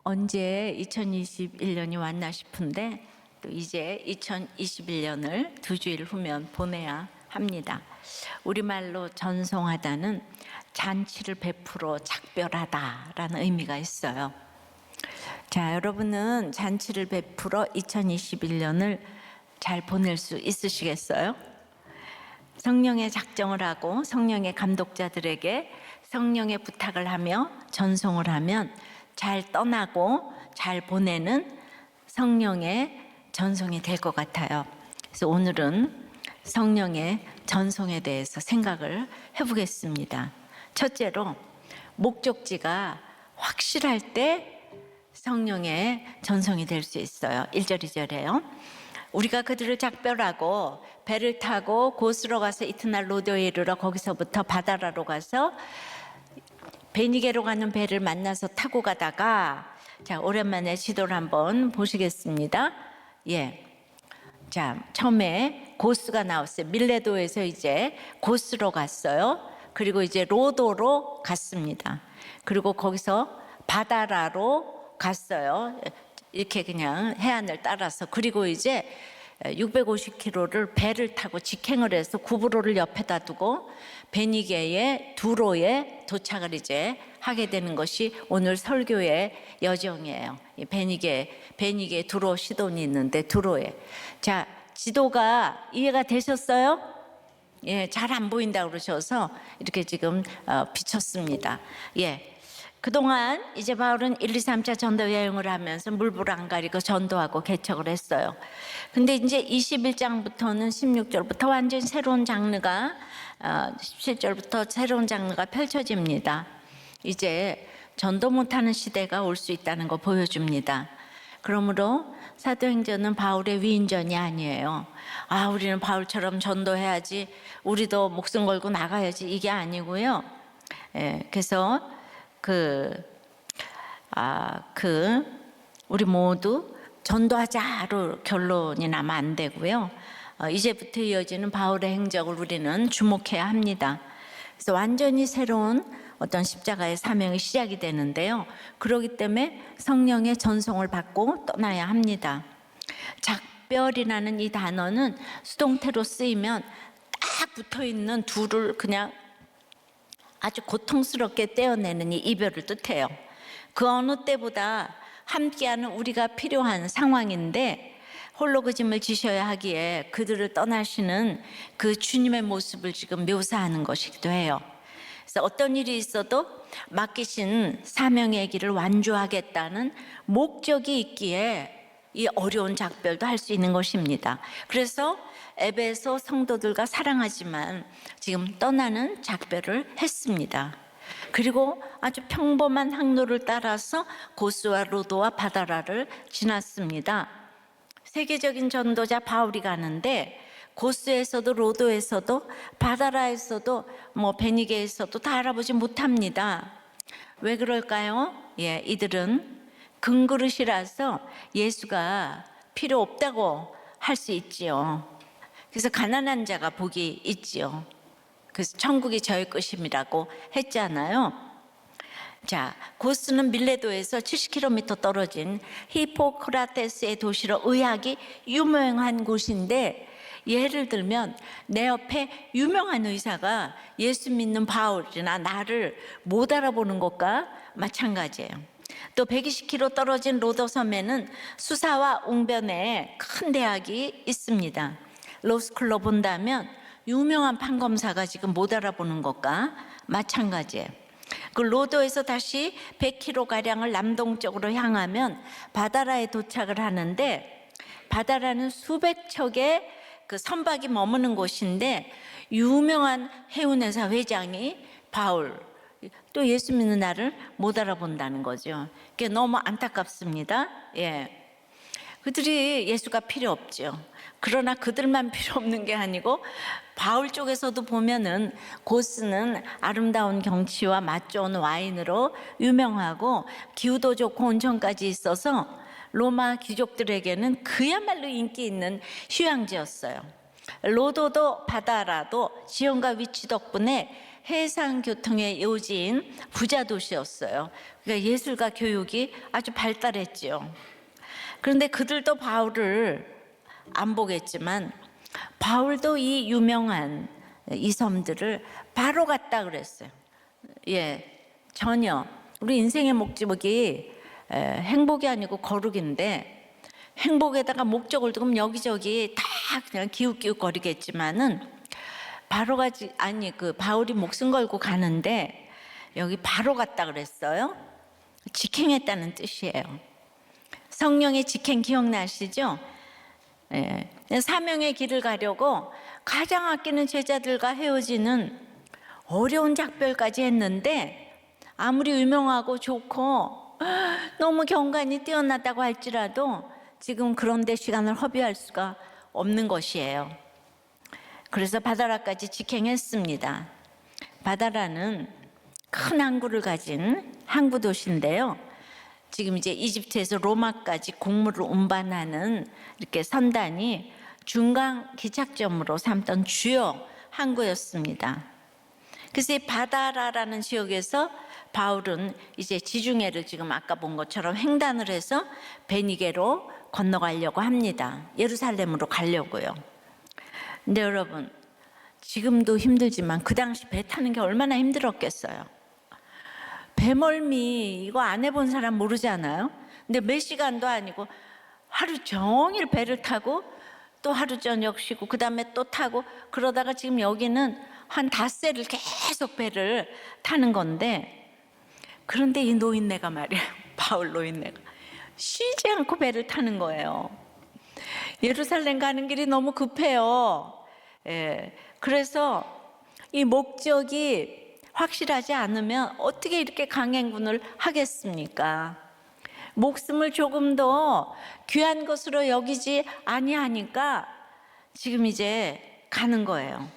언제 2021년이 왔나 싶은데 또 이제 2021년을 2주일 후면 보내야 합니다. 우리말로 전송하다는 잔치를 베풀어 작별하다라는 의미가 있어요. 자, 여러분은 잔치를 베풀어 2021년을 잘 보낼 수 있으시겠어요? 성령의 작정을 하고 성령의 감독자들에게 성령의 부탁을 하며 전송을 하면 잘 떠나고 잘 보내는 성령의 전송이 될 것 같아요. 그래서 오늘은 성령의 전송에 대해서 생각을 해보겠습니다. 첫째로, 목적지가 확실할 때 성령의 전송이 될 수 있어요. 1절, 2절에요. 우리가 그들을 작별하고 배를 타고 고스로 가서 이튿날 로도에 이르러 거기서부터 바다라로 가서 베니게로 가는 배를 만나서 타고 가다가, 자, 오랜만에 지도를 한번 보시겠습니다. 예. 자, 처음에 고스가 나왔어요. 밀레도에서 이제 고스로 갔어요. 그리고 이제 로도로 갔습니다. 그리고 거기서 바다라로 갔어요. 이렇게 그냥 해안을 따라서. 그리고 이제 650km를 배를 타고 직행을 해서 구브로를 옆에다 두고 베니게의 두로에 도착을 이제 하게 되는 것이 오늘 설교의 여정이에요. 베니게 두로 시돈이 있는데 두로에. 자, 지도가 이해가 되셨어요? 예, 잘 안 보인다 그러셔서 이렇게 지금 비쳤습니다. 예. 그동안 이제 바울은 1, 2, 3차 전도 여행을 하면서 물불 안 가리고 전도하고 개척을 했어요. 근데 이제 21장부터는 16절부터 완전히 새로운 장르가 17절부터 새로운 장르가 펼쳐집니다. 이제 전도 못하는 시대가 올 수 있다는 거 보여줍니다. 그러므로 사도행전은 바울의 위인전이 아니에요. 아, 우리는 바울처럼 전도해야지, 우리도 목숨 걸고 나가야지, 이게 아니고요. 예, 그래서 우리 모두 전도하자로 결론이 나면 안 되고요. 이제부터 이어지는 바울의 행적을 우리는 주목해야 합니다. 그래서 완전히 새로운 어떤 십자가의 사명이 시작이 되는데요. 그렇기 때문에 성령의 전송을 받고 떠나야 합니다. 작별이라는 이 단어는 수동태로 쓰이면 딱 붙어있는 둘을 그냥 아주 고통스럽게 떼어내는 이 이별을 뜻해요. 그 어느 때보다 함께하는 우리가 필요한 상황인데 홀로 그 짐을 지셔야 하기에 그들을 떠나시는 그 주님의 모습을 지금 묘사하는 것이기도 해요. 그래서 어떤 일이 있어도 맡기신 사명의 길을 완주하겠다는 목적이 있기에 이 어려운 작별도 할 수 있는 것입니다. 그래서 에베소 성도들과 사랑하지만 지금 떠나는 작별을 했습니다. 그리고 아주 평범한 항로를 따라서 고스와 로도와 바다라를 지났습니다. 세계적인 전도자 바울이 가는데 고스에서도 로도에서도 바다라에서도 베니게에서도 다 알아보지 못합니다. 왜 그럴까요? 예, 이들은 금그릇이라서 예수가 필요 없다고 할 수 있지요. 그래서 가난한 자가 복이 있지요. 그래서 천국이 저의 것임이라고 했잖아요. 자, 고스는 밀레도에서 70km 떨어진 히포크라테스의 도시로 의학이 유명한 곳인데, 예를 들면 내 옆에 유명한 의사가 예수 믿는 바울이나 나를 못 알아보는 것과 마찬가지예요. 또 120km 떨어진 로도 섬에는 수사와 웅변의 큰 대학이 있습니다. 로스쿨로 본다면 유명한 판검사가 지금 못 알아보는 것과 마찬가지예요. 그 로도에서 다시 100km가량을 남동쪽으로 향하면 바다라에 도착을 하는데, 바다라는 수백 척의 그 선박이 머무는 곳인데 유명한 해운회사 회장이 바울, 또 예수 믿는 나를 못 알아본다는 거죠. 그게 너무 안타깝습니다. 예. 그들이 예수가 필요 없죠. 그러나 그들만 필요 없는 게 아니고 바울 쪽에서도 보면은 고스는 아름다운 경치와 맛 좋은 와인으로 유명하고 기후도 좋고 온천까지 있어서 로마 귀족들에게는 그야말로 인기 있는 휴양지였어요. 로도도 바다라도 지형과 위치 덕분에 해상 교통의 요지인 부자 도시였어요. 그러니까 예술과 교육이 아주 발달했지요. 그런데 그들도 바울을 안 보겠지만 바울도 이 유명한 이 섬들을 바로 갔다 그랬어요. 전혀 우리 인생의 목적이 행복이 아니고 거룩인데, 행복에다가 목적을 두면 여기저기 다 그냥 기웃기웃거리겠지만은 바울이 목숨 걸고 가는데 여기 바로 갔다 그랬어요. 직행했다는 뜻이에요. 성령의 직행 기억나시죠? 사명의 길을 가려고 가장 아끼는 제자들과 헤어지는 어려운 작별까지 했는데, 아무리 유명하고 좋고 너무 경관이 뛰어나다고 할지라도 지금 그런데 시간을 허비할 수가 없는 것이에요. 그래서 바다라까지 직행했습니다. 바다라는 큰 항구를 가진 항구 도시인데요. 지금 이제 이집트에서 로마까지 곡물을 운반하는 이렇게 선단이 중간 기착점으로 삼던 주요 항구였습니다. 그래서 이 바다라라는 지역에서 바울은 이제 지중해를 지금 아까 본 것처럼 횡단을 해서 베니게로 건너가려고 합니다. 예루살렘으로 가려고요. 근데 여러분, 지금도 힘들지만 그 당시 배 타는 게 얼마나 힘들었겠어요. 배멀미 이거 안 해본 사람 모르잖아요. 근데 몇 시간도 아니고 하루 종일 배를 타고 또 하루 저녁 쉬고 그 다음에 또 타고, 그러다가 지금 여기는 한 닷새를 계속 배를 타는 건데, 그런데 이 노인네가 말이에요. 바울 노인네가 쉬지 않고 배를 타는 거예요. 예루살렘 가는 길이 너무 급해요. 그래서 이 목적이 확실하지 않으면 어떻게 이렇게 강행군을 하겠습니까? 목숨을 조금 더 귀한 것으로 여기지 아니하니까 지금 이제 가는 거예요.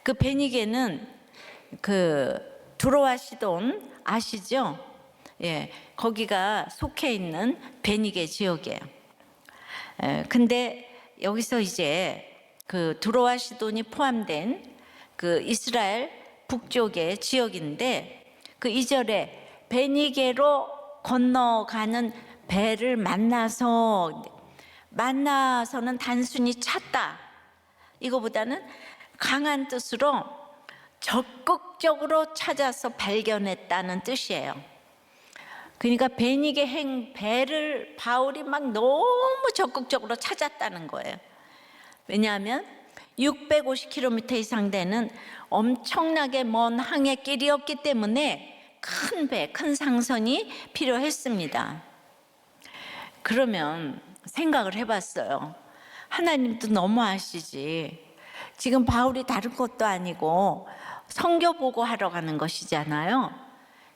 그 베니게는 그 두로와 시돈 아시죠? 거기가 속해 있는 베니게 지역이에요. 근데 여기서 이제 그 두로와 시돈이 포함된 그 이스라엘 북쪽의 지역인데, 그 2절에 베니게로 건너가는 배를 만나서는 단순히 찾다, 이거보다는 강한 뜻으로 적극적으로 찾아서 발견했다는 뜻이에요. 그러니까 베니게 배를 바울이 막 너무 적극적으로 찾았다는 거예요. 왜냐하면 650km 이상 되는 엄청나게 먼 항해길이었기 때문에 큰 상선이 필요했습니다. 그러면 생각을 해봤어요. 하나님도 너무하시지. 지금 바울이 다른 것도 아니고 선교 보고하러 가는 것이잖아요.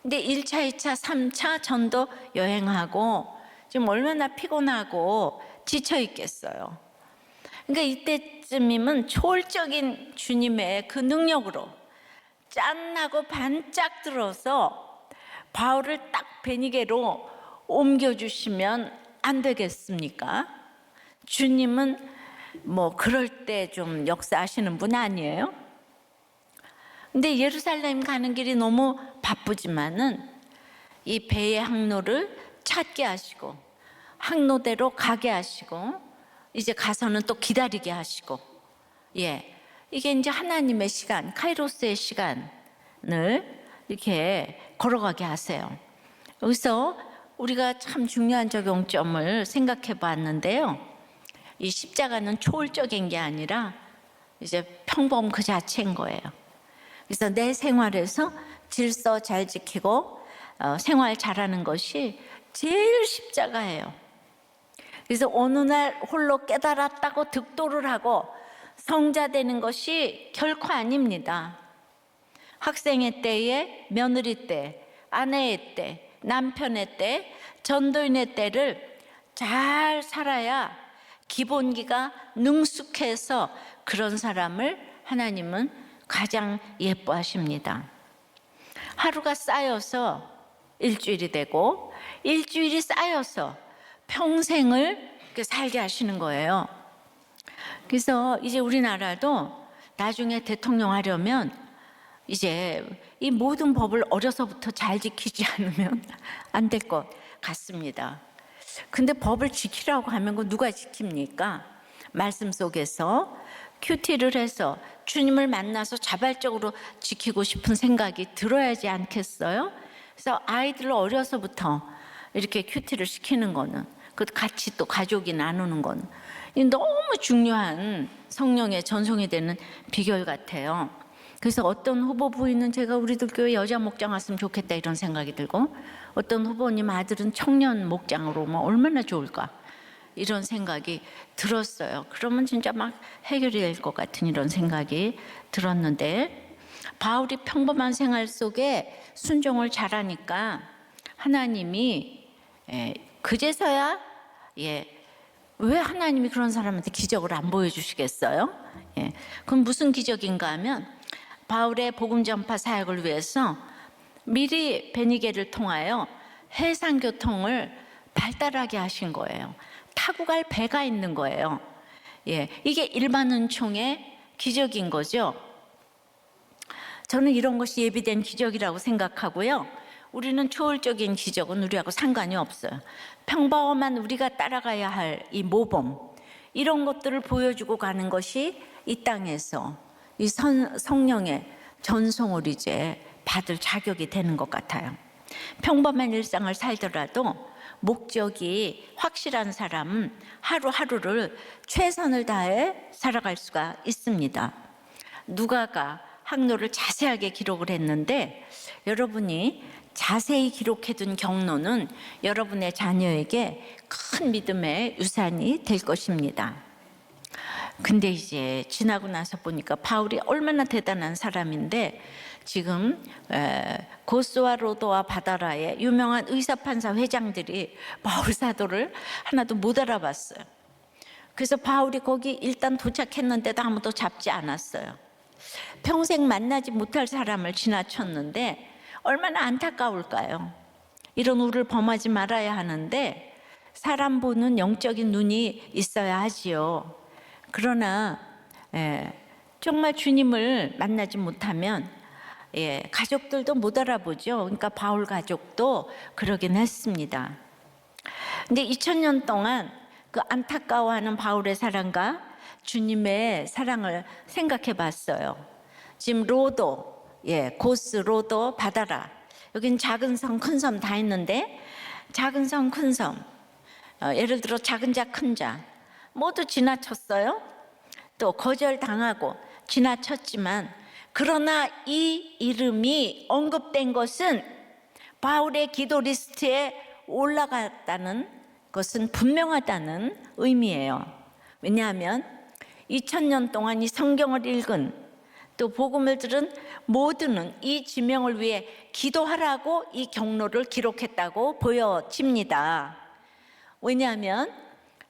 근데 1차, 2차, 3차 전도 여행하고 지금 얼마나 피곤하고 지쳐 있겠어요. 그러니까 이때쯤이면 초월적인 주님의 그 능력으로 짠하고 반짝 들어서 바울을 딱 베니게로 옮겨주시면 안 되겠습니까? 주님은 뭐 그럴 때 좀 역사하시는 분 아니에요? 근데 예루살렘 가는 길이 너무 바쁘지만은 이 배의 항로를 찾게 하시고 항로대로 가게 하시고 이제 가서는 또 기다리게 하시고, 이게 이제 하나님의 시간, 카이로스의 시간을 이렇게 걸어가게 하세요. 여기서 우리가 참 중요한 적용점을 생각해 봤는데요. 이 십자가는 초월적인 게 아니라 이제 평범 그 자체인 거예요. 그래서 내 생활에서 질서 잘 지키고 생활 잘하는 것이 제일 십자가예요. 그래서 어느 날 홀로 깨달았다고 득도를 하고 성자 되는 것이 결코 아닙니다. 학생의 때에, 며느리 때, 아내의 때, 남편의 때, 전도인의 때를 잘 살아야 기본기가 능숙해서 그런 사람을 하나님은 가장 예뻐하십니다. 하루가 쌓여서 일주일이 되고 일주일이 쌓여서 평생을 살게 하시는 거예요. 그래서 이제 우리나라도 나중에 대통령 하려면 이제 이 모든 법을 어려서부터 잘 지키지 않으면 안 될 것 같습니다. 근데 법을 지키라고 하면 그 누가 지킵니까? 말씀 속에서 큐티를 해서 주님을 만나서 자발적으로 지키고 싶은 생각이 들어야지 않겠어요? 그래서 아이들을 어려서부터 이렇게 큐티를 시키는 거는, 그 같이 또 가족이 나누는 건 너무 중요한 성령의 전송이 되는 비결 같아요. 그래서 어떤 후보 부인은 제가 우리들 교회 여자 목장 왔으면 좋겠다 이런 생각이 들고, 어떤 후보님 아들은 청년 목장으로 오면 얼마나 좋을까 이런 생각이 들었어요. 그러면 진짜 막 해결이 될 것 같은 이런 생각이 들었는데, 바울이 평범한 생활 속에 순종을 잘하니까 하나님이 그제서야 왜 하나님이 그런 사람한테 기적을 안 보여주시겠어요? 그럼 무슨 기적인가 하면, 바울의 복음 전파 사역을 위해서 미리 베니게를 통하여 해상 교통을 발달하게 하신 거예요. 타고 갈 배가 있는 거예요. 이게 일반 은총의 기적인 거죠. 저는 이런 것이 예비된 기적이라고 생각하고요. 우리는 초월적인 기적은 우리하고 상관이 없어요. 평범한 우리가 따라가야 할 이 모범, 이런 것들을 보여주고 가는 것이 이 땅에서 이 성령의 전송을 이제 받을 자격이 되는 것 같아요. 평범한 일상을 살더라도 목적이 확실한 사람은 하루하루를 최선을 다해 살아갈 수가 있습니다. 누가가 항로를 자세하게 기록을 했는데, 여러분이 자세히 기록해둔 경로는 여러분의 자녀에게 큰 믿음의 유산이 될 것입니다. 근데 이제 지나고 나서 보니까 바울이 얼마나 대단한 사람인데, 지금 고스와 로도와 바다라의 유명한 의사판사 회장들이 바울 사도를 하나도 못 알아봤어요. 그래서 바울이 거기 일단 도착했는데도 아무도 잡지 않았어요. 평생 만나지 못할 사람을 지나쳤는데 얼마나 안타까울까요? 이런 우를 범하지 말아야 하는데 사람 보는 영적인 눈이 있어야 하지요. 그러나 정말 주님을 만나지 못하면 가족들도 못 알아보죠. 그러니까 바울 가족도 그러긴 했습니다. 근데 2000년 동안 그 안타까워하는 바울의 사랑과 주님의 사랑을 생각해 봤어요. 지금 로도, 고스, 로도, 바다라, 여긴 작은 섬, 큰 섬 다 있는데, 작은 섬, 큰 섬, 예를 들어 작은 자, 큰 자 모두 지나쳤어요. 또 거절당하고 지나쳤지만, 그러나 이 이름이 언급된 것은 바울의 기도 리스트에 올라갔다는 것은 분명하다는 의미예요. 왜냐하면 2000년 동안 이 성경을 읽은, 또 복음을 들은 모두는 이 지명을 위해 기도하라고 이 경로를 기록했다고 보여집니다. 왜냐하면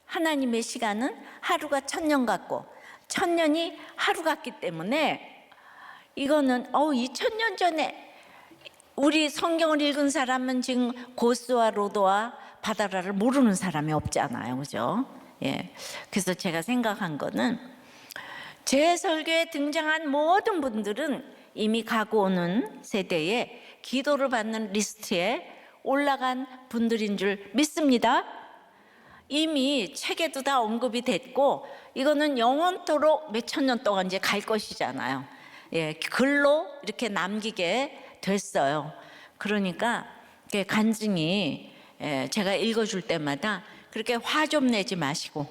하나님의 시간은 하루가 1000년 같고 1000년이 하루 같기 때문에, 이거는 2000년 전에 우리 성경을 읽은 사람은 지금 고스와 로도와 바다라를 모르는 사람이 없잖아요, 그죠? 그래서 제가 생각한 거는, 제 설교에 등장한 모든 분들은 이미 가고 오는 세대에 기도를 받는 리스트에 올라간 분들인 줄 믿습니다. 이미 책에도 다 언급이 됐고, 이거는 영원토록 몇천 년 동안 이제 갈 것이잖아요. 글로 이렇게 남기게 됐어요. 그러니까 간증히 제가 읽어줄 때마다 그렇게 화 좀 내지 마시고,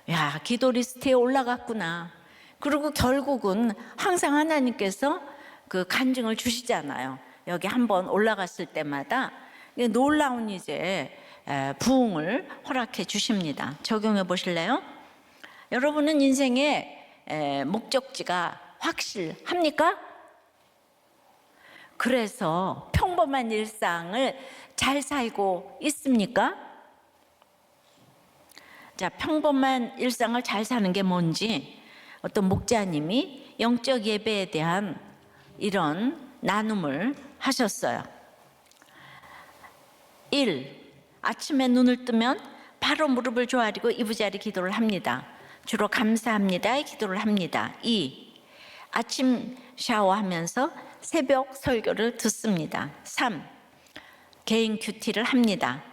야, 기도 리스트에 올라갔구나. 그리고 결국은 항상 하나님께서 그 간증을 주시잖아요. 여기 한번 올라갔을 때마다 놀라운 이제 부흥을 허락해 주십니다. 적용해 보실래요? 여러분은 인생의 목적지가 확실합니까? 그래서 평범한 일상을 잘 살고 있습니까? 자, 평범한 일상을 잘 사는 게 뭔지 어떤 목자님이 영적 예배에 대한 이런 나눔을 하셨어요. 1. 아침에 눈을 뜨면 바로 무릎을 조아리고 이부자리 기도를 합니다. 주로 감사합니다의 기도를 합니다. 2. 아침 샤워하면서 새벽 설교를 듣습니다. 3. 개인 큐티를 합니다.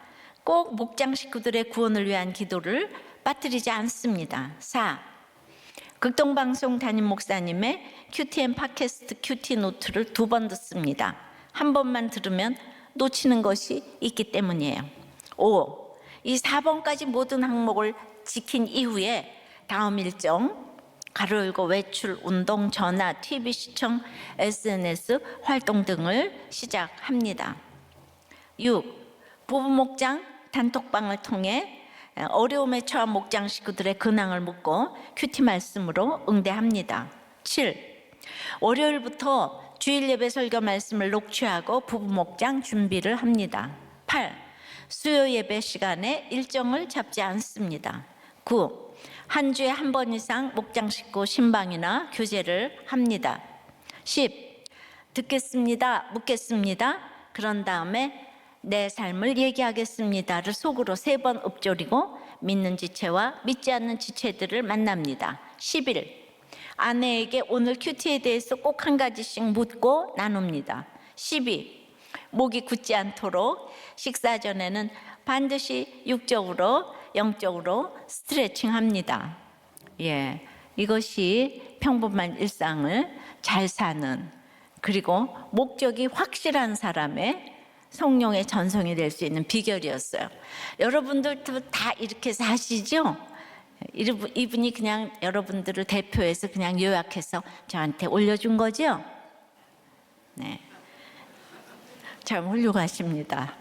꼭 목장 식구들의 구원을 위한 기도를 빠뜨리지 않습니다. 4. 극동방송 담임 목사님의 큐티앤 팟캐스트 큐티 노트를 2번 듣습니다. 한 번만 들으면 놓치는 것이 있기 때문이에요. 5. 이 4번까지 모든 항목을 지킨 이후에 다음 일정 가로 열고 외출, 운동, 전화, TV 시청, SNS 활동 등을 시작합니다. 6. 부부 목장 단톡방을 통해 어려움에 처한 목장 식구들의 근황을 묻고 큐티 말씀으로 응대합니다. 7. 월요일부터 주일 예배 설교 말씀을 녹취하고 부부 목장 준비를 합니다. 8. 수요 예배 시간에 일정을 잡지 않습니다. 9. 한 주에 한 번 이상 목장 식구 신방이나 교제를 합니다. 10. 듣겠습니다. 묻겠습니다. 그런 다음에 내 삶을 얘기하겠습니다를 속으로 3번 읊조리고 믿는 지체와 믿지 않는 지체들을 만납니다. 11. 아내에게 오늘 큐티에 대해서 꼭 한 가지씩 묻고 나눕니다. 12. 목이 굳지 않도록 식사 전에는 반드시 육적으로 영적으로 스트레칭합니다. 이것이 평범한 일상을 잘 사는, 그리고 목적이 확실한 사람의 성령의 전성이 될 수 있는 비결이었어요. 여러분들도 다 이렇게 사시죠? 이분이 그냥 여러분들을 대표해서 그냥 요약해서 저한테 올려준 거죠? 네. 참 훌륭하십니다.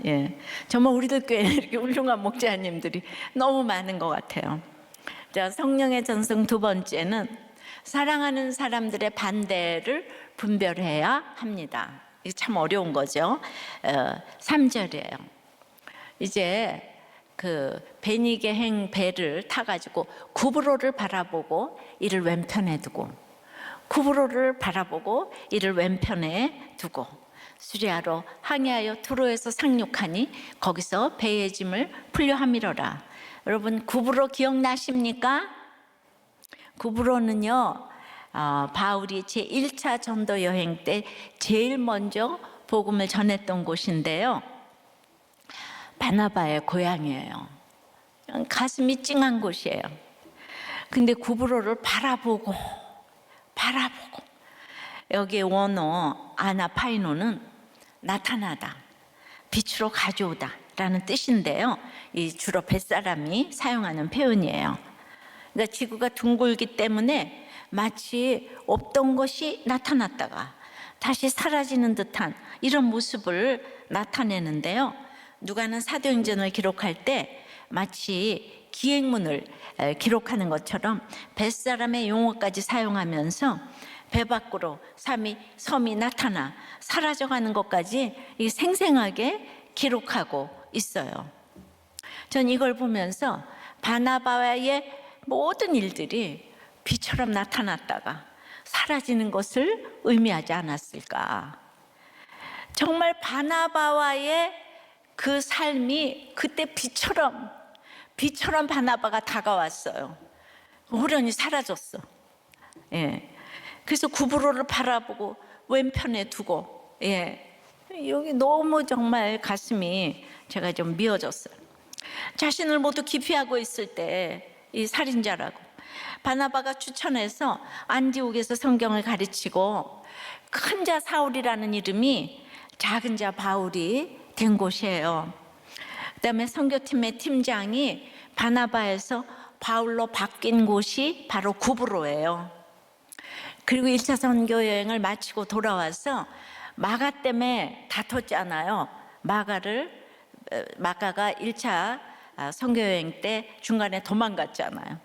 정말 우리들 교회에 이렇게 훌륭한 목자님들이 너무 많은 것 같아요. 자, 성령의 전성 2번째는 사랑하는 사람들의 반대를 분별해야 합니다. 이게 참 어려운 거죠. 3절이에요. 이제 그 베니게행 배를 타가지고 구브로를 바라보고 이를 왼편에 두고, 구브로를 바라보고 이를 왼편에 두고 수리아로 항해하여 두로에서 상륙하니 거기서 배의 짐을 풀려 함이로라. 여러분, 구브로 기억나십니까? 구브로는요, 바울이 제1차 전도 여행 때 제일 먼저 복음을 전했던 곳인데요, 바나바의 고향이에요. 가슴이 찡한 곳이에요. 근데 구브로를 바라보고 여기에 원어 아나파이노는 나타나다, 빛으로 가져오다 라는 뜻인데요, 이 주로 뱃사람이 사용하는 표현이에요. 그러니까 지구가 둥글기 때문에 마치 없던 것이 나타났다가 다시 사라지는 듯한 이런 모습을 나타내는데요, 누가는 사도행전을 기록할 때 마치 기행문을 기록하는 것처럼 뱃사람의 용어까지 사용하면서 배 밖으로 섬이 나타나 사라져가는 것까지 생생하게 기록하고 있어요. 전 이걸 보면서 바나바의 모든 일들이 빛처럼 나타났다가 사라지는 것을 의미하지 않았을까. 정말 바나바와의 그 삶이 그때 빛처럼 바나바가 다가왔어요. 호련히 사라졌어. 그래서 구브로를 바라보고 왼편에 두고, 여기 너무 정말 가슴이 제가 좀 미어졌어요. 자신을 모두 기피하고 있을 때 이 살인자라고 바나바가 추천해서 안디옥에서 성경을 가르치고 큰 자 사울이라는 이름이 작은 자 바울이 된 곳이에요. 그다음에 선교팀의 팀장이 바나바에서 바울로 바뀐 곳이 바로 구브로예요. 그리고 1차 선교 여행을 마치고 돌아와서 마가 때문에 다퉜잖아요. 마가가 1차 선교 여행 때 중간에 도망갔잖아요.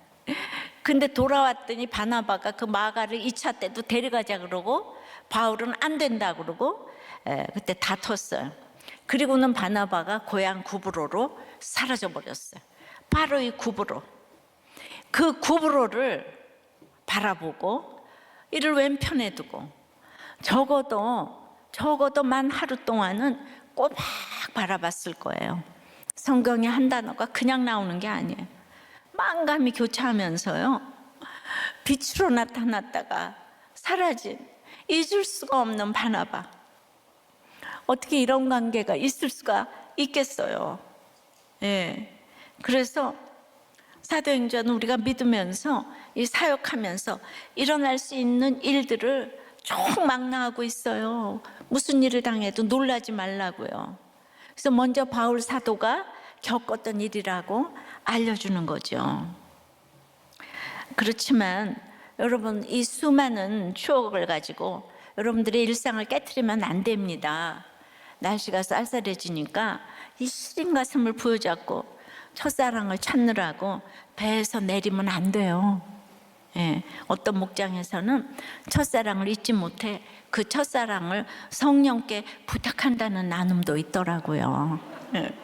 근데 돌아왔더니 바나바가 그 마가를 2차 때도 데려가자 그러고 바울은 안 된다 그러고 그때 다퉜어요. 그리고는 바나바가 고향 구브로로 사라져 버렸어요. 바로 이 구브로, 그 구브로를 바라보고 이를 왼편에 두고 적어도 만 하루 동안은 꼬박 바라봤을 거예요. 성경의 한 단어가 그냥 나오는 게 아니에요. 만감이 교차하면서요, 빛으로 나타났다가 사라진, 잊을 수가 없는 바나바. 어떻게 이런 관계가 있을 수가 있겠어요. 예. 그래서 사도행전은 우리가 믿으면서 이 사역하면서 일어날 수 있는 일들을 쭉 망라하고 있어요. 무슨 일을 당해도 놀라지 말라고요. 그래서 먼저 바울 사도가 겪었던 일이라고 알려주는 거죠. 그렇지만 여러분, 이 수많은 추억을 가지고 여러분들의 일상을 깨트리면 안 됩니다. 날씨가 쌀쌀해지니까 이 시린 가슴을 부여잡고 첫사랑을 찾느라고 배에서 내리면 안 돼요. 예, 어떤 목장에서는 첫사랑을 잊지 못해 그 첫사랑을 성령께 부탁한다는 나눔도 있더라고요. 예.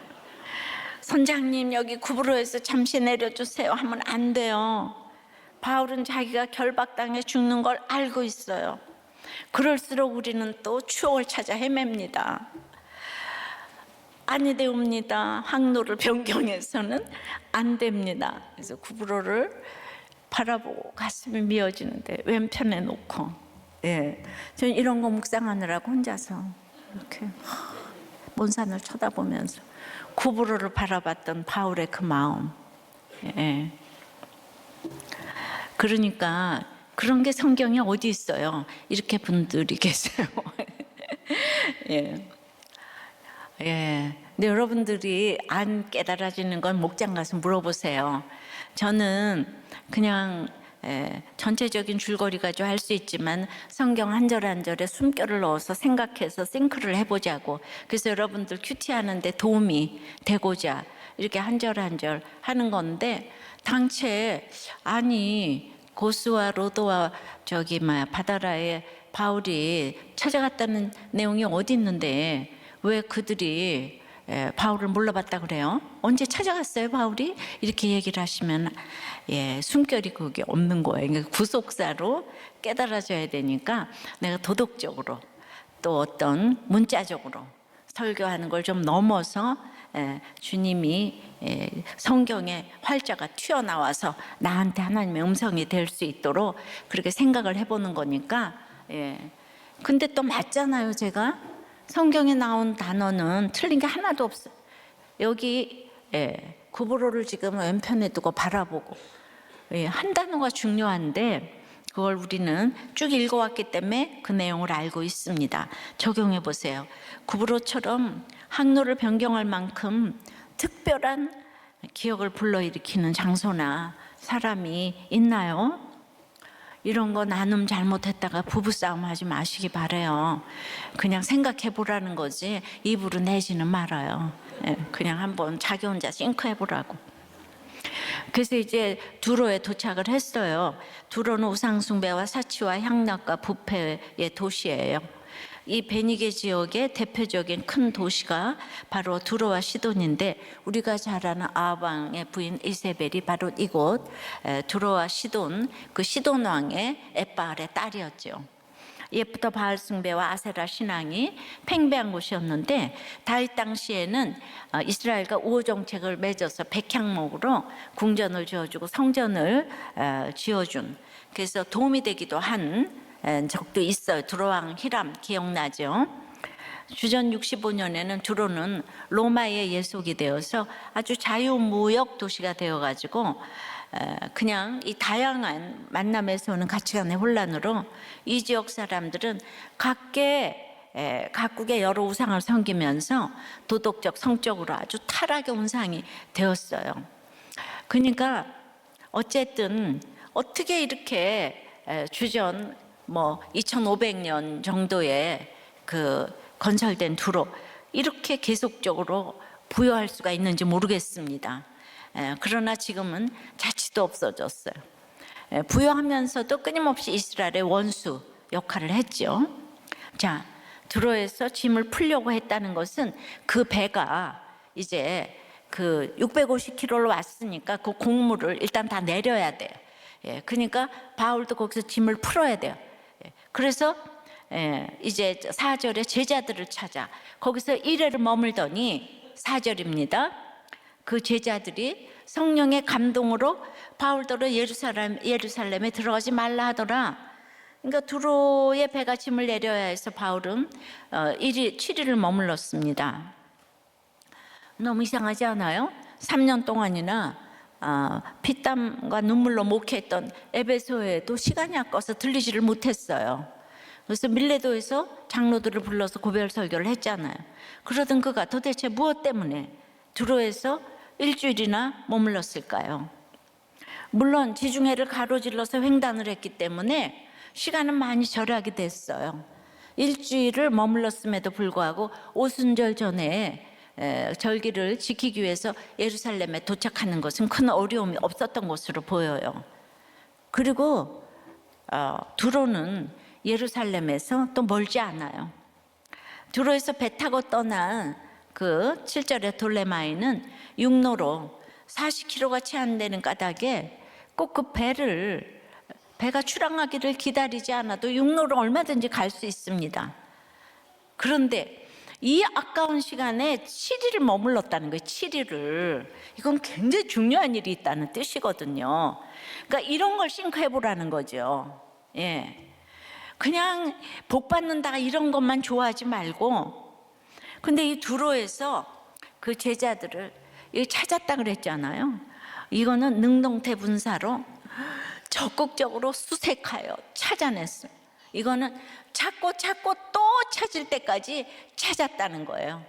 선장님, 여기 구브로에서 잠시 내려주세요 하면 안 돼요. 바울은 자기가 결박당해 죽는 걸 알고 있어요. 그럴수록 우리는 또 추억을 찾아 헤맵니다. 아니 되옵니다. 항로를 변경해서는 안 됩니다. 그래서 구브로를 바라보고 가슴이 미어지는데 왼편에 놓고, 예, 저는 이런 거 묵상하느라고 혼자서 이렇게 먼 산을 쳐다보면서 구브로를 바라봤던 바울의 그 마음. 예. 그러니까 그런 게 성경에 어디 있어요? 이렇게 분들이 계세요. 예. 예. 근데 여러분들이 안 깨달아지는 건 목장 가서 물어보세요. 저는 그냥 전체적인 줄거리 가지고 할 수 있지만 성경 한 절 한 절에 숨결을 넣어서 생각해서 싱크를 해보자고. 그래서 여러분들 큐티 하는데 도움이 되고자 이렇게 한 절 한 절 하는 건데, 당최 아니 고스와 로도와 바다라에 바울이 찾아갔다는 내용이 어디 있는데 왜 그들이 바울을 몰라봤다 그래요? 언제 찾아갔어요 바울이? 이렇게 얘기를 하시면 숨결이 그게 없는 거예요. 그러니까 구속사로 깨달아져야 되니까 내가 도덕적으로 또 어떤 문자적으로 설교하는 걸 좀 넘어서 주님이 성경의 활자가 튀어나와서 나한테 하나님의 음성이 될 수 있도록 그렇게 생각을 해보는 거니까. 근데 또 맞잖아요. 제가 성경에 나온 단어는 틀린 게 하나도 없어요. 여기 구브로를 지금 왼편에 두고 바라보고, 한 단어가 중요한데 그걸 우리는 쭉 읽어왔기 때문에 그 내용을 알고 있습니다. 적용해 보세요. 구브로처럼 항로를 변경할 만큼 특별한 기억을 불러일으키는 장소나 사람이 있나요? 이런 거 나눔 잘못했다가 부부싸움 하지 마시기 바래요. 그냥 생각해 보라는 거지 입으로 내지는 말아요. 그냥 한번 자기 혼자 싱크해 보라고. 그래서 이제 두로에 도착을 했어요. 두로는 우상숭배와 사치와 향락과 부패의 도시예요. 이 베니게 지역의 대표적인 큰 도시가 바로 두로와 시돈인데, 우리가 잘 아는 아합 왕의 부인 이세벨이 바로 이곳 두로와 시돈, 그 시돈 왕의 엣바알의 딸이었죠. 옛부터 바알 숭배와 아세라 신앙이 팽배한 곳이었는데, 다윗 당시에는 이스라엘과 우호 정책을 맺어서 백향목으로 궁전을 지어주고 성전을 지어준, 그래서 도움이 되기도 한 적도 있어요. 두로왕 히람 기억나죠? 주전 65년에는 두로는 로마의 예속이 되어서 아주 자유무역 도시가 되어가지고 그냥 이 다양한 만남에서 오는 가치관의 혼란으로 이 지역 사람들은 각국의 여러 우상을 섬기면서 도덕적, 성적으로 아주 타락의 운상이 되었어요. 그러니까 어쨌든 어떻게 이렇게 주전 2500년 정도의 그 건설된 두로 이렇게 계속적으로 부여할 수가 있는지 모르겠습니다. 그러나 지금은 자치도 없어졌어요. 부여하면서도 끊임없이 이스라엘의 원수 역할을 했죠. 자, 두로에서 짐을 풀려고 했다는 것은 그 배가 이제 그 650km로 왔으니까 그 곡물을 일단 다 내려야 돼요. 그러니까 바울도 거기서 짐을 풀어야 돼요. 그래서 이제 4절에 제자들을 찾아 거기서 1회를 머물더니 4절입니다. 그 제자들이 성령의 감동으로 바울더러 예루살렘에 들어가지 말라 하더라. 그러니까 두로에 배가 짐을 내려야 해서 바울은 7일을 머물렀습니다. 너무 이상하지 않아요? 3년 동안이나 피땀과 눈물로 목회했던 에베소에도 시간이 아까워서 들리지를 못했어요. 그래서 밀레도에서 장로들을 불러서 고별 설교를 했잖아요. 그러던 그가 도대체 무엇 때문에 두로에서 일주일이나 머물렀을까요? 물론 지중해를 가로질러서 횡단을 했기 때문에 시간은 많이 절약이 됐어요. 일주일을 머물렀음에도 불구하고 오순절 전에 절기를 지키기 위해서 예루살렘에 도착하는 것은 큰 어려움이 없었던 것으로 보여요. 그리고 두로는 예루살렘에서 또 멀지 않아요. 두로에서 배 타고 떠난 그 7절의 돌레마이는 육로로 40km가 채 안 되는 까닭에 꼭 그 배가 출항하기를 기다리지 않아도 육로로 얼마든지 갈 수 있습니다. 그런데 이 아까운 시간에 7일을 머물렀다는 거예요. 7일을. 이건 굉장히 중요한 일이 있다는 뜻이거든요. 그러니까 이런 걸 싱크해 보라는 거죠. 예. 그냥 복 받는다 이런 것만 좋아하지 말고, 근데 이 두로에서 그 제자들을 찾았다 그랬잖아요. 이거는 능동태 분사로 적극적으로 수색하여 찾아냈어요. 이거는 찾고 또 찾을 때까지 찾았다는 거예요.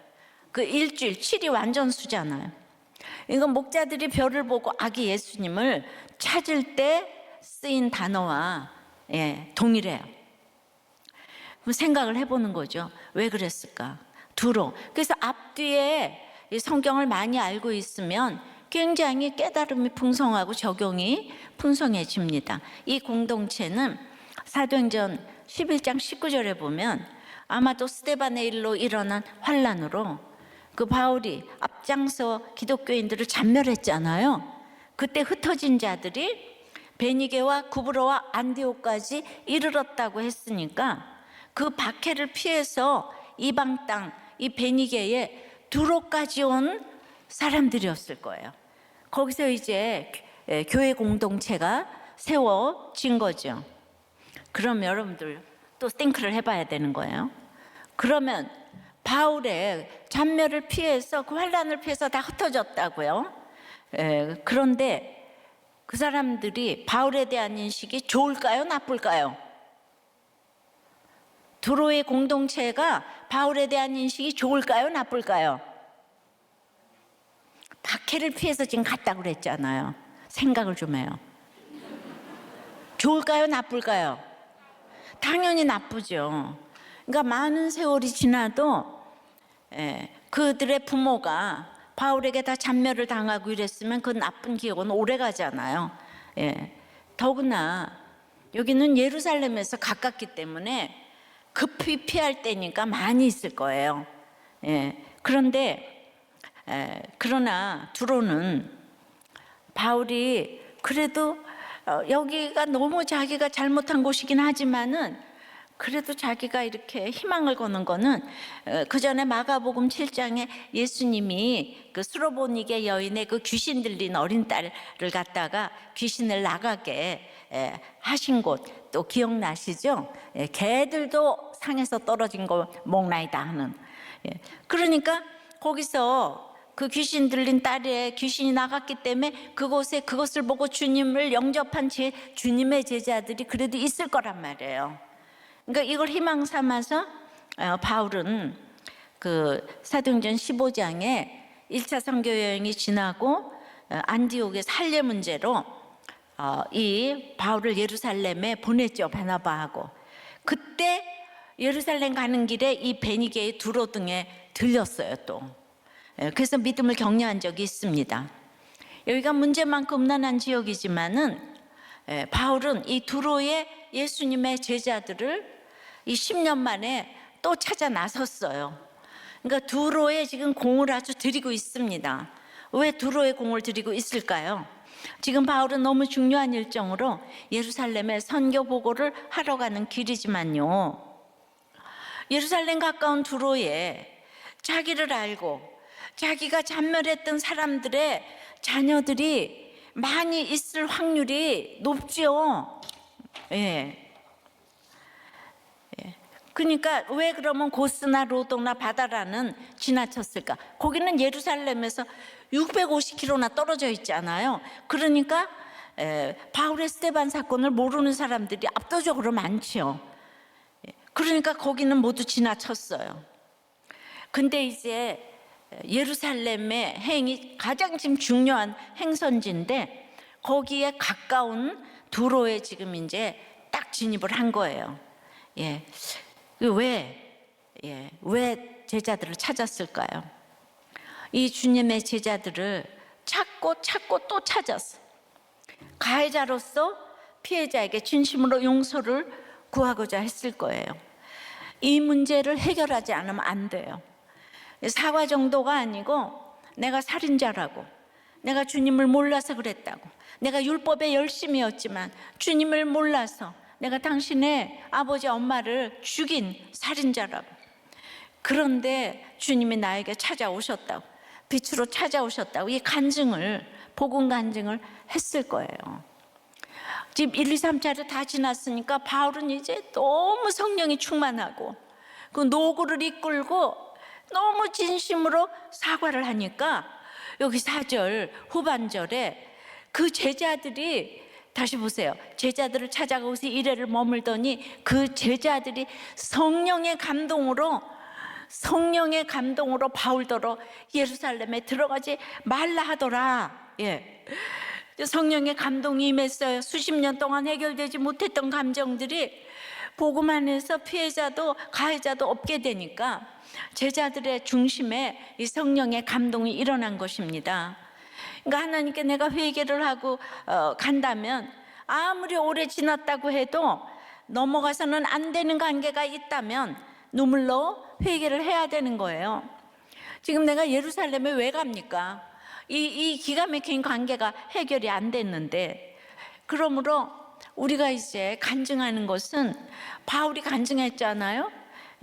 그 일주일 7이 완전수잖아요. 이건 목자들이 별을 보고 아기 예수님을 찾을 때 쓰인 단어와 동일해요. 생각을 해보는 거죠. 왜 그랬을까? 두로. 그래서 앞뒤에 성경을 많이 알고 있으면 굉장히 깨달음이 풍성하고 적용이 풍성해집니다. 이 공동체는 사도행전 11장 19절에 보면 아마도 스데반의 일로 일어난 환란으로 그 바울이 앞장서 기독교인들을 잔멸했잖아요. 그때 흩어진 자들이 베니게와 구브로와 안디옥까지 이르렀다고 했으니까 그 박해를 피해서 이방 땅, 이 베니게에 두로까지 온 사람들이었을 거예요. 거기서 이제 교회 공동체가 세워진 거죠. 그럼 여러분들 또 띵크를 해봐야 되는 거예요. 그러면 바울의 잔멸을 피해서 그 환란을 피해서 다 흩어졌다고요. 그런데 그 사람들이 바울에 대한 인식이 좋을까요? 나쁠까요? 두로의 공동체가 바울에 대한 인식이 좋을까요? 나쁠까요? 박해를 피해서 지금 갔다고 그랬잖아요. 생각을 좀 해요. 좋을까요? 나쁠까요? 당연히 나쁘죠. 그러니까 많은 세월이 지나도 그들의 부모가 바울에게 다 잔멸을 당하고 이랬으면 그 나쁜 기억은 오래 가잖아요. 더구나 여기는 예루살렘에서 가깝기 때문에 급히 피할 때니까 많이 있을 거예요. 그러나 두로는 바울이 그래도 여기가 너무 자기가 잘못한 곳이긴 하지만은 그래도 자기가 이렇게 희망을 거는 거는 그 전에 마가복음 7장에 예수님이 그 수로보니게 여인의 그 귀신 들린 어린 딸을 갖다가 귀신을 나가게 하신 곳 또 기억나시죠? 개들도 상에서 떨어진 거 먹나이다 하는. 그러니까 거기서 그 귀신 들린 딸의 귀신이 나갔기 때문에 그곳에 그것을 보고 주님을 영접한 주님의 제자들이 그래도 있을 거란 말이에요. 그러니까 이걸 희망 삼아서 바울은 그 사도행전 15장에 1차 선교 여행이 지나고 안디옥의 살례 문제로 이 바울을 예루살렘에 보냈죠. 바나바하고. 그때 예루살렘 가는 길에 이 베니게의 두로 등에 들렸어요 또. 그래서 믿음을 격려한 적이 있습니다. 여기가 문제만큼 음란한 지역이지만은 바울은 이 두로의 예수님의 제자들을 이 10년 만에 또 찾아 나섰어요. 그러니까 두로에 지금 공을 아주 들이고 있습니다. 왜 두로에 공을 들이고 있을까요? 지금 바울은 너무 중요한 일정으로 예루살렘에 선교 보고를 하러 가는 길이지만요. 예루살렘 가까운 두로에 자기를 알고 자기가 잔멸했던 사람들의 자녀들이 많이 있을 확률이 높죠. 그러니까 왜 그러면 고스나 로도나 바다라는 지나쳤을까? 거기는 예루살렘에서 650km나 떨어져 있잖아요. 그러니까 바울의 스데반 사건을 모르는 사람들이 압도적으로 많죠. 그러니까 거기는 모두 지나쳤어요. 근데 이제 예루살렘의 행이 가장 지금 중요한 행선지인데 거기에 가까운 두로에 지금 이제 딱 진입을 한 거예요. 예. 왜 제자들을 찾았을까요? 이 주님의 제자들을 찾고 또 찾았어요. 가해자로서 피해자에게 진심으로 용서를 구하고자 했을 거예요. 이 문제를 해결하지 않으면 안 돼요. 사과 정도가 아니고 내가 살인자라고, 내가 주님을 몰라서 그랬다고, 내가 율법에 열심이었지만 주님을 몰라서 내가 당신의 아버지 엄마를 죽인 살인자라고, 그런데 주님이 나에게 찾아오셨다고, 빛으로 찾아오셨다고 이 간증을, 복음 간증을 했을 거예요. 지금 1, 2, 3차례 다 지났으니까 바울은 이제 너무 성령이 충만하고 그 노고를 이끌고 너무 진심으로 사과를 하니까 여기 4절 후반절에 그 제자들이, 다시 보세요, 제자들을 찾아가고서 이래를 머물더니 그 제자들이 성령의 감동으로 바울더러 예루살렘에 들어가지 말라 하더라. 예. 성령의 감동이 임했어요. 수십 년 동안 해결되지 못했던 감정들이 복음 안에서 피해자도 가해자도 없게 되니까 제자들의 중심에 이 성령의 감동이 일어난 것입니다. 그러니까 하나님께 내가 회개를 하고 간다면 아무리 오래 지났다고 해도 넘어가서는 안 되는 관계가 있다면 눈물로 회개를 해야 되는 거예요. 지금 내가 예루살렘에 왜 갑니까? 이 기가 막힌 관계가 해결이 안 됐는데, 그러므로 우리가 이제 간증하는 것은 바울이 간증했잖아요.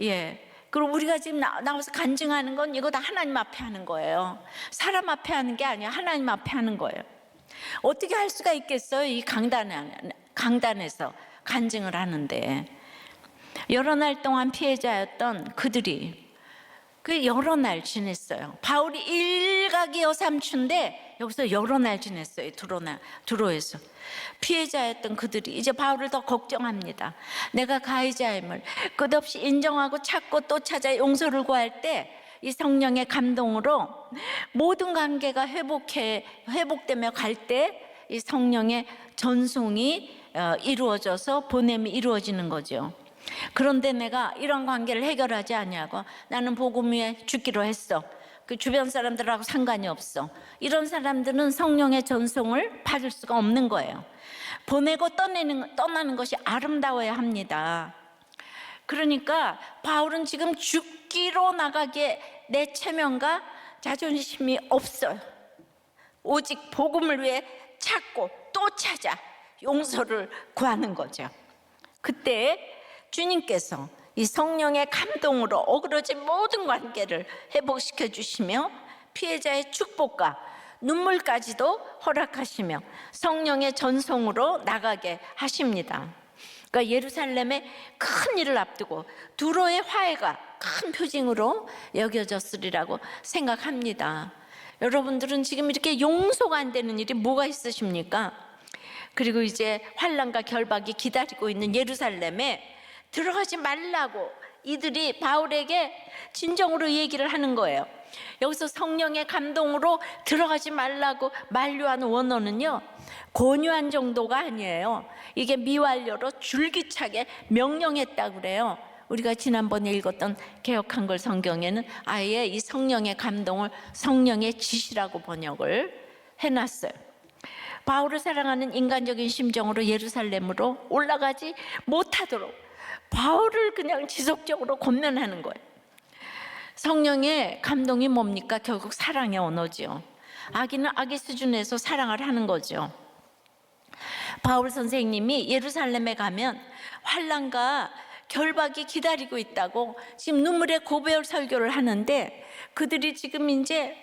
예. 그리고 우리가 지금 나와서 간증하는 건 이거 다 하나님 앞에 하는 거예요. 사람 앞에 하는 게 아니야. 하나님 앞에 하는 거예요. 어떻게 할 수가 있겠어요? 이 강단에서 간증을 하는데, 여러 날 동안 피해자였던 그들이 그 여러 날 지냈어요. 바울이 일각이 여삼춘데 여기서 여러 날 지냈어요. 두로에서 피해자였던 그들이 이제 바울을 더 걱정합니다. 내가 가해자임을 끝없이 인정하고 찾고 또 찾아 용서를 구할 때 이 성령의 감동으로 모든 관계가 회복되며 갈 때 이 성령의 전송이 이루어져서 보냄이 이루어지는 거죠. 그런데 내가 이런 관계를 해결하지 아니하고 나는 복음 위에 죽기로 했어. 그 주변 사람들하고 상관이 없어. 이런 사람들은 성령의 전송을 받을 수가 없는 거예요. 보내고 떠나는 것이 아름다워야 합니다. 그러니까 바울은 지금 죽기로 나가기에 내 체면과 자존심이 없어요. 오직 복음을 위해 찾고 또 찾아 용서를 구하는 거죠. 그때 주님께서 이 성령의 감동으로 어그러진 모든 관계를 회복시켜 주시며 피해자의 축복과 눈물까지도 허락하시며 성령의 전송으로 나가게 하십니다. 그러니까 예루살렘의 큰 일을 앞두고 두로의 화해가 큰 표징으로 여겨졌으리라고 생각합니다. 여러분들은 지금 이렇게 용서가 안 되는 일이 뭐가 있으십니까? 그리고 이제 환난과 결박이 기다리고 있는 예루살렘에 들어가지 말라고 이들이 바울에게 진정으로 얘기를 하는 거예요. 여기서 성령의 감동으로 들어가지 말라고 만류하는 원어는요, 권유한 정도가 아니에요. 이게 미완료로 줄기차게 명령했다고 그래요. 우리가 지난번에 읽었던 개역한글 성경에는 아예 이 성령의 감동을 성령의 지시라고 번역을 해놨어요. 바울을 사랑하는 인간적인 심정으로 예루살렘으로 올라가지 못하도록 바울을 그냥 지속적으로 권면하는 거예요. 성령의 감동이 뭡니까? 결국 사랑의 언어지요. 아기는 아기 수준에서 사랑을 하는 거죠. 바울 선생님이 예루살렘에 가면 환난과 결박이 기다리고 있다고 지금 눈물의 고별 설교를 하는데, 그들이 지금 이제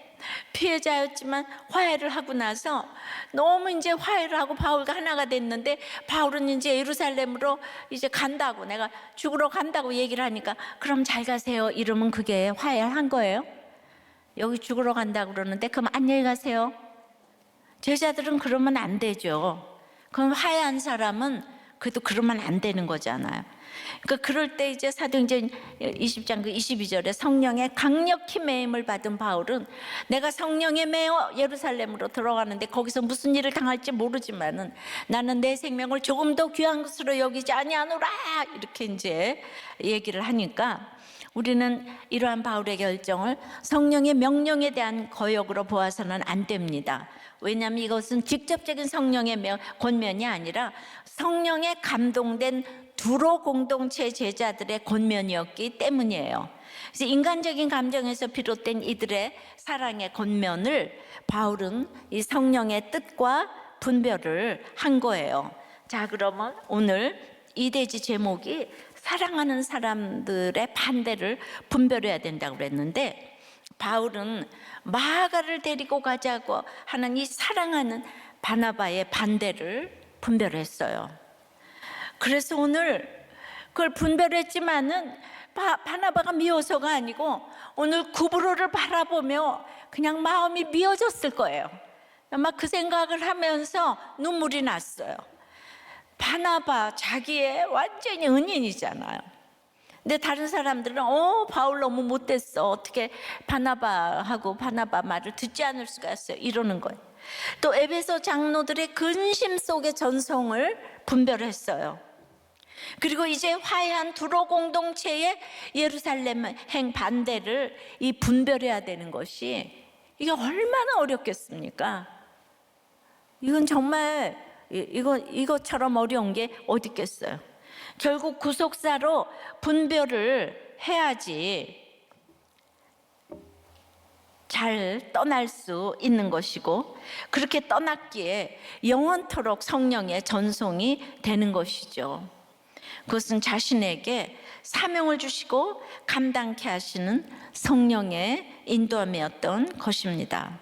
피해자였지만 화해를 하고 나서 너무 이제 화해를 하고 바울과 하나가 됐는데, 바울은 이제 예루살렘으로 이제 간다고, 내가 죽으러 간다고 얘기를 하니까 그럼 잘 가세요 이러면 그게 화해를 한 거예요? 여기 죽으러 간다고 그러는데 그럼 안녕히 가세요. 제자들은 그러면 안 되죠. 그럼 화해한 사람은 그래도 그러면 안 되는 거잖아요. 그러니까 그럴 때 이제 사도행전 20장 그 22절에 성령의 강력히 매임을 받은 바울은, 내가 성령에 매어 예루살렘으로 들어가는데 거기서 무슨 일을 당할지 모르지만은 나는 내 생명을 조금 더 귀한 것으로 여기지 아니하노라, 이렇게 이제 얘기를 하니까 우리는 이러한 바울의 결정을 성령의 명령에 대한 거역으로 보아서는 안 됩니다. 왜냐하면 이것은 직접적인 성령의 권면이 아니라 성령에 감동된 두로 공동체 제자들의 권면이었기 때문이에요. 그래서 인간적인 감정에서 비롯된 이들의 사랑의 권면을 바울은 이 성령의 뜻과 분별을 한 거예요. 자, 그러면 오늘 이 대지 제목이 사랑하는 사람들의 반대를 분별해야 된다고 그랬는데, 바울은 마가를 데리고 가자고 하는 이 사랑하는 바나바의 반대를 분별했어요. 그래서 오늘 그걸 분별했지만은 바나바가 미워서가 아니고 오늘 구브로를 바라보며 그냥 마음이 미어졌을 거예요. 아마 그 생각을 하면서 눈물이 났어요. 바나바 자기의 완전히 은인이잖아요. 근데 다른 사람들은 바울 너무 못됐어, 어떻게 바나바하고 바나바 말을 듣지 않을 수가 있어요, 이러는 거예요. 또 에베소 장로들의 근심 속의 전송을 분별했어요. 그리고 이제 화해한 두로 공동체의 예루살렘 행 반대를 이 분별해야 되는 것이, 이게 얼마나 어렵겠습니까? 이건 정말 이것처럼 어려운 게 어디 있겠어요. 결국 구속사로 분별을 해야지 잘 떠날 수 있는 것이고, 그렇게 떠났기에 영원토록 성령의 전송이 되는 것이죠. 그것은 자신에게 사명을 주시고 감당케 하시는 성령의 인도함이었던 것입니다.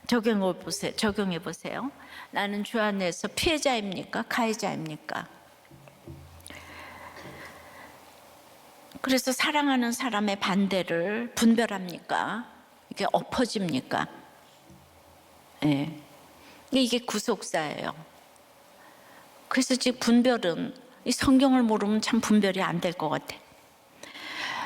적용해 보세요. 나는 주 안에서 피해자입니까? 가해자입니까? 그래서 사랑하는 사람의 반대를 분별합니까? 이게 엎어집니까? 네. 이게 구속사예요. 그래서 지금 분별은, 이 성경을 모르면 참 분별이 안 될 것 같아.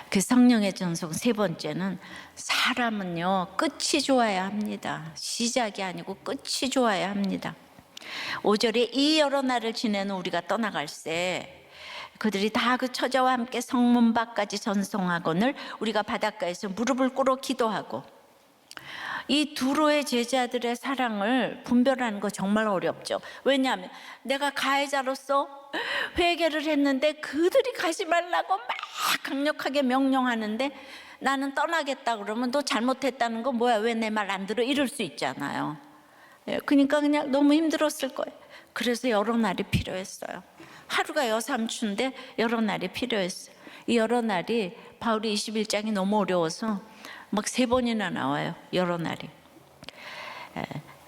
그 성령의 전송 세 번째는, 사람은요 끝이 좋아야 합니다. 시작이 아니고 끝이 좋아야 합니다. 5절에 이 여러 날을 지내는 우리가 떠나갈새 그들이 다 그 처자와 함께 성문 밖까지 전송하거늘 우리가 바닷가에서 무릎을 꿇어 기도하고. 이 두로의 제자들의 사랑을 분별하는 거 정말 어렵죠. 왜냐하면 내가 가해자로서 회개를 했는데 그들이 가지 말라고 막 강력하게 명령하는데 나는 떠나겠다 그러면 너 잘못했다는 거 뭐야, 왜 내 말 안 들어, 이럴 수 있잖아요. 그러니까 그냥 너무 힘들었을 거예요. 그래서 여러 날이 필요했어요. 하루가 여삼추인데 여러 날이 필요했어요. 이 여러 날이 바울이 21장이 너무 어려워서 막 3번이나 나와요, 여러 날이.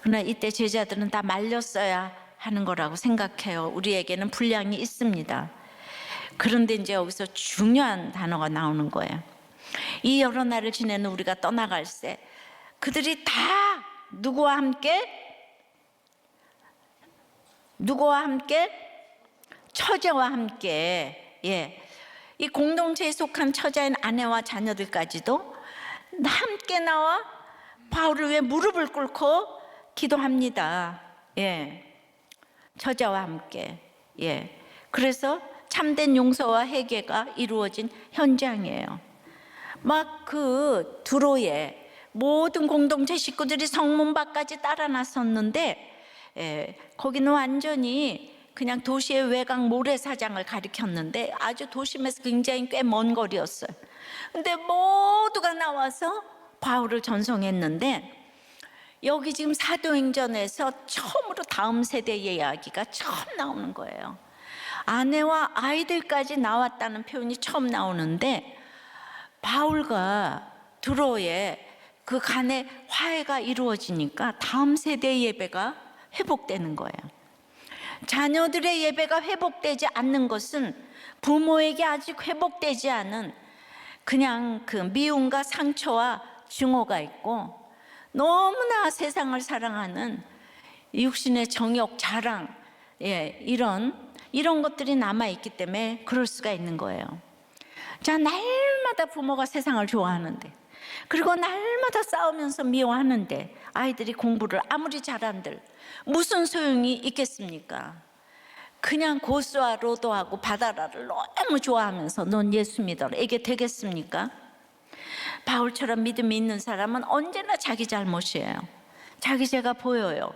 그러나 이때 제자들은 다 말렸어야 하는 거라고 생각해요. 우리에게는 분량이 있습니다. 그런데 이제 여기서 중요한 단어가 나오는 거예요. 이 여러 날을 지내는 우리가 떠나갈새 그들이 다 누구와 함께? 처자와 함께. 이 공동체에 속한 처자인 아내와 자녀들까지도 함께 나와 바울을 위해 무릎을 꿇고 기도합니다. 처자와 함께. 그래서 참된 용서와 회개가 이루어진 현장이에요. 막 그 두로의 모든 공동체 식구들이 성문 밖까지 따라 나섰는데, 거기는 완전히 그냥 도시의 외곽 모래사장을 가리켰는데 아주 도심에서 굉장히 꽤 먼 거리였어요. 근데 모두가 나와서 바울을 전송했는데, 여기 지금 사도행전에서 처음으로 다음 세대의 이야기가 처음 나오는 거예요. 아내와 아이들까지 나왔다는 표현이 처음 나오는데, 바울과 두로의 그 간의 화해가 이루어지니까 다음 세대의 예배가 회복되는 거예요. 자녀들의 예배가 회복되지 않는 것은 부모에게 아직 회복되지 않은 그냥 그 미움과 상처와 증오가 있고, 너무나 세상을 사랑하는 육신의 정욕, 자랑, 이런 것들이 남아있기 때문에 그럴 수가 있는 거예요. 자, 날마다 부모가 세상을 좋아하는데, 그리고 날마다 싸우면서 미워하는데 아이들이 공부를 아무리 잘한들 무슨 소용이 있겠습니까? 그냥 고수와 로도하고 바다라를 너무 좋아하면서 넌 예수 믿어라, 이게 되겠습니까? 바울처럼 믿음이 있는 사람은 언제나 자기 잘못이에요. 자기 죄가 보여요.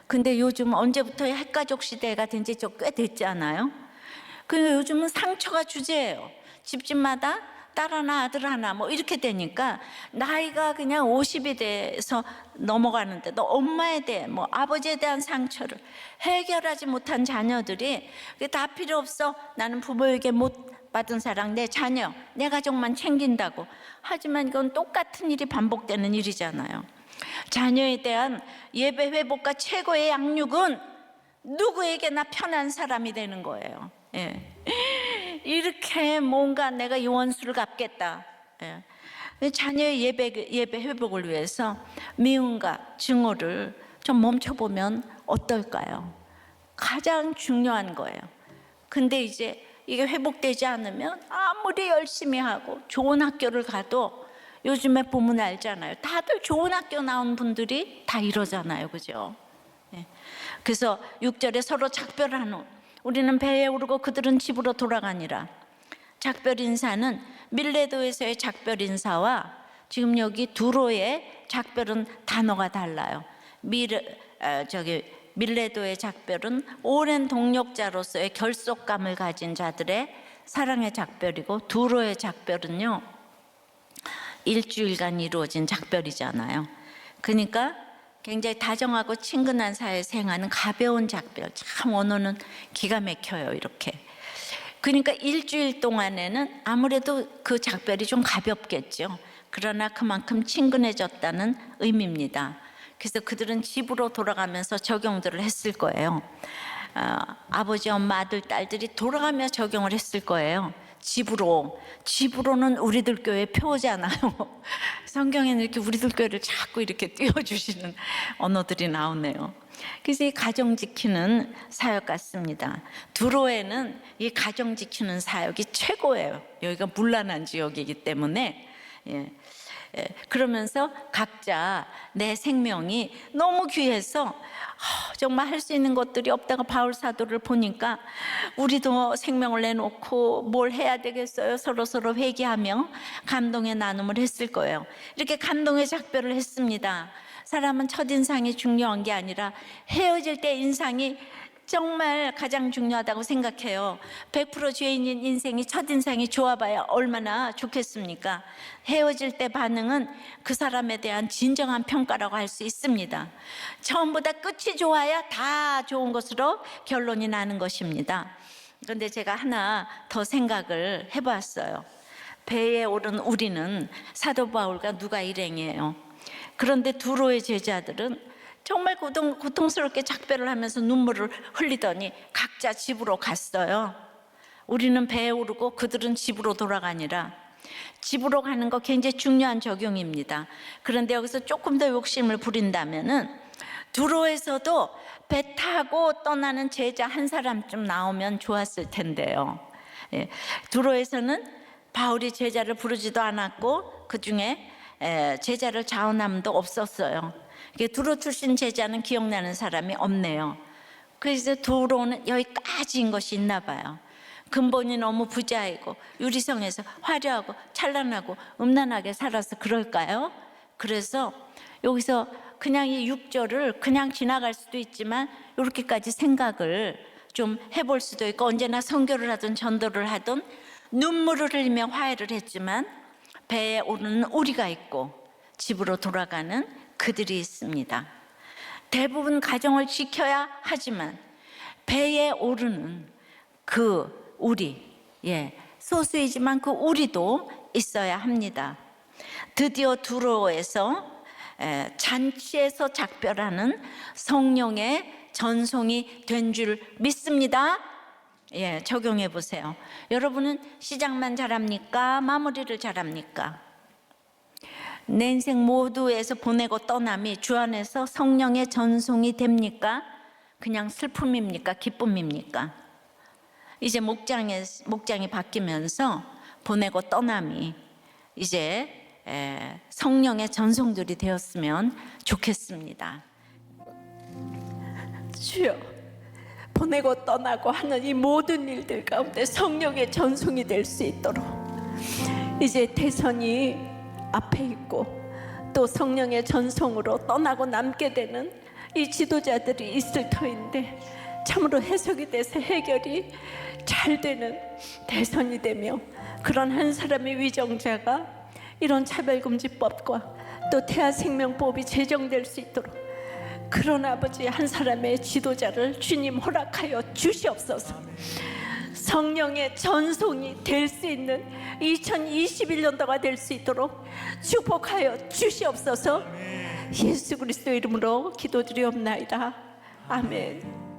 근데 요즘 언제부터 핵가족 시대가 된 지 꽤 됐지 않아요? 그러니까 요즘은 상처가 주제예요. 집집마다 딸 하나 아들 하나 뭐 이렇게 되니까 나이가 그냥 50이 돼서 넘어가는데도 엄마에 대해 뭐 아버지에 대한 상처를 해결하지 못한 자녀들이 다 필요 없어, 나는 부모에게 못 받은 사랑, 내 자녀, 내 가족만 챙긴다고. 하지만 이건 똑같은 일이 반복되는 일이잖아요. 자녀에 대한 예배 회복과 최고의 양육은 누구에게나 편한 사람이 되는 거예요. 이렇게 뭔가 내가 이 원수를 갚겠다. 자녀의 예배 회복을 위해서 미움과 증오를 좀 멈춰보면 어떨까요? 가장 중요한 거예요. 근데 이제 이게 회복되지 않으면 아무리 열심히 하고 좋은 학교를 가도, 요즘에 보면 알잖아요. 다들 좋은 학교 나온 분들이 다 이러잖아요. 그죠? 그래서 6절에 서로 작별하노. 우리는 배에 오르고 그들은 집으로 돌아가니라. 작별 인사는 밀레도에서의 작별 인사와 지금 여기 두로의 작별은 단어가 달라요. 밀레도의 작별은 오랜 동역자로서의 결속감을 가진 자들의 사랑의 작별이고, 두로의 작별은요, 일주일간 이루어진 작별이잖아요. 그러니까 굉장히 다정하고 친근한 사이에서 행하는 가벼운 작별. 참 언어는 기가 막혀요, 이렇게. 그러니까 일주일 동안에는 아무래도 그 작별이 좀 가볍겠죠. 그러나 그만큼 친근해졌다는 의미입니다. 그래서 그들은 집으로 돌아가면서 적용들을 했을 거예요. 아버지, 엄마, 아들, 딸들이 돌아가며 적용을 했을 거예요. 집으로는 우리들 교회 표잖아요. 성경에는 이렇게 우리들 교회를 자꾸 이렇게 띄워주시는 언어들이 나오네요. 그래서 이 가정 지키는 사역 같습니다. 두로에는 이 가정 지키는 사역이 최고예요. 여기가 문란한 지역이기 때문에. 그러면서 각자 내 생명이 너무 귀해서 정말 할 수 있는 것들이 없다가 바울 사도를 보니까 우리도 생명을 내놓고 뭘 해야 되겠어요? 서로 회개하며 감동의 나눔을 했을 거예요. 이렇게 감동의 작별을 했습니다. 사람은 첫인상이 중요한 게 아니라 헤어질 때 인상이 정말 가장 중요하다고 생각해요. 100% 죄인인 인생이 첫인상이 좋아봐야 얼마나 좋겠습니까? 헤어질 때 반응은 그 사람에 대한 진정한 평가라고 할 수 있습니다. 처음보다 끝이 좋아야 다 좋은 것으로 결론이 나는 것입니다. 그런데 제가 하나 더 생각을 해봤어요. 배에 오른 우리는 사도 바울과 누가 일행이에요. 그런데 두로의 제자들은 정말 고통스럽게 작별을 하면서 눈물을 흘리더니 각자 집으로 갔어요. 우리는 배에 오르고 그들은 집으로 돌아가니라. 집으로 가는 거 굉장히 중요한 적용입니다. 그런데 여기서 조금 더 욕심을 부린다면은, 두로에서도 배 타고 떠나는 제자 한 사람쯤 나오면 좋았을 텐데요. 두로에서는 바울이 제자를 부르지도 않았고 그 중에 제자를 자원함도 없었어요. 두로 출신 제자는 기억나는 사람이 없네요. 그래서 두로는 여기까지인 것이 있나 봐요. 근본이 너무 부자이고 유리성에서 화려하고 찬란하고 음란하게 살아서 그럴까요? 그래서 여기서 그냥 이 6절을 그냥 지나갈 수도 있지만 이렇게까지 생각을 좀 해볼 수도 있고, 언제나 선교를 하든 전도를 하든 눈물을 흘리며 화해를 했지만 배에 오르는 우리가 있고 집으로 돌아가는 그들이 있습니다. 대부분 가정을 지켜야 하지만 배에 오르는 그 우리, 소수이지만 그 우리도 있어야 합니다. 드디어 두로에서 잔치에서 작별하는 성령의 전송이 된 줄 믿습니다. 예, 적용해 보세요. 여러분은 시작만 잘합니까? 마무리를 잘합니까? 내 인생 모두에서 보내고 떠남이 주 안에서 성령의 전송이 됩니까? 그냥 슬픔입니까? 기쁨입니까? 이제 목장이 바뀌면서 보내고 떠남이 이제 성령의 전송들이 되었으면 좋겠습니다. 주여, 보내고 떠나고 하는 이 모든 일들 가운데 성령의 전송이 될 수 있도록 이제 대선이 앞에 있고 또 성령의 전송으로 떠나고 남게 되는 이 지도자들이 있을 터인데 참으로 해석이 돼서 해결이 잘 되는 대선이 되며 그런 한 사람의 위정자가 이런 차별금지법과 또 태아생명법이 제정될 수 있도록 그런 아버지 한 사람의 지도자를 주님 허락하여 주시옵소서. 성령의 전송이 될 수 있는 2021년도가 될 수 있도록 축복하여 주시옵소서. 예수 그리스도 이름으로 기도드리옵나이다. 아멘.